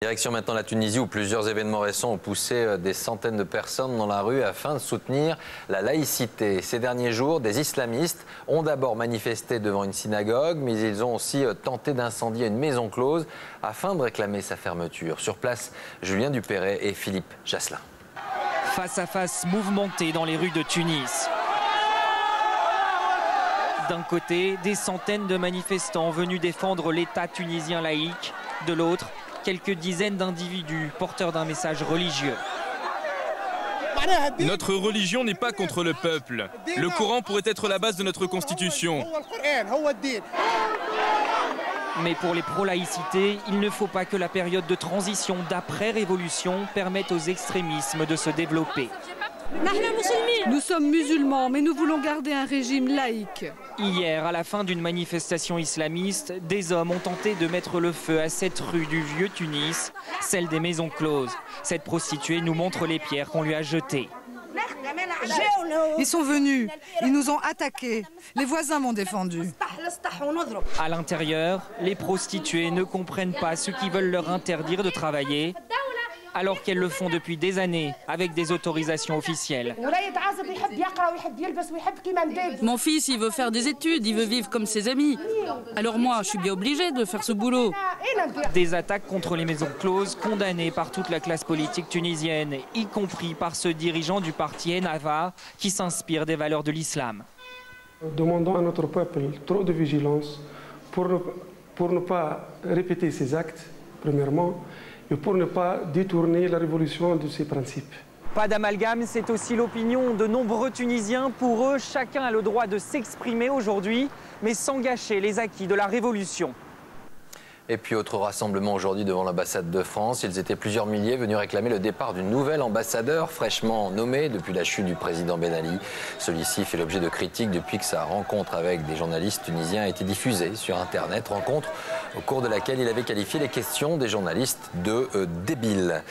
Direction maintenant la Tunisie où plusieurs événements récents ont poussé des centaines de personnes dans la rue afin de soutenir la laïcité. Ces derniers jours, des islamistes ont d'abord manifesté devant une synagogue, mais ils ont aussi tenté d'incendier une maison close afin de réclamer sa fermeture. Sur place, Julien Dupéret et Philippe Jasselin. Face à face mouvementé dans les rues de Tunis. D'un côté, des centaines de manifestants venus défendre l'État tunisien laïque. De l'autre, quelques dizaines d'individus porteurs d'un message religieux. Notre religion n'est pas contre le peuple. Le Coran pourrait être la base de notre constitution. Mais pour les pro-laïcité, il ne faut pas que la période de transition d'après-révolution permette aux extrémismes de se développer. Nous sommes musulmans, mais nous voulons garder un régime laïque. Hier, à la fin d'une manifestation islamiste, des hommes ont tenté de mettre le feu à cette rue du vieux Tunis, celle des maisons closes. Cette prostituée nous montre les pierres qu'on lui a jetées. Ils sont venus, ils nous ont attaqués. Les voisins m'ont défendu. À l'intérieur, les prostituées ne comprennent pas ceux qui veulent leur interdire de travailler, alors qu'elles le font depuis des années avec des autorisations officielles. Mon fils, il veut faire des études, il veut vivre comme ses amis. Alors moi, je suis bien obligée de faire ce boulot. Des attaques contre les maisons closes condamnées par toute la classe politique tunisienne, y compris par ce dirigeant du parti Ennahda qui s'inspire des valeurs de l'islam. Demandons à notre peuple trop de vigilance pour ne pas répéter ces actes, premièrement, et pour ne pas détourner la révolution de ses principes. Pas d'amalgame, c'est aussi l'opinion de nombreux Tunisiens. Pour eux, chacun a le droit de s'exprimer aujourd'hui, mais sans gâcher les acquis de la révolution. Et puis autre rassemblement aujourd'hui devant l'ambassade de France. Ils étaient plusieurs milliers venus réclamer le départ du nouvel ambassadeur fraîchement nommé depuis la chute du président Ben Ali. Celui-ci fait l'objet de critiques depuis que sa rencontre avec des journalistes tunisiens a été diffusée sur Internet. Rencontre au cours de laquelle il avait qualifié les questions des journalistes de débiles.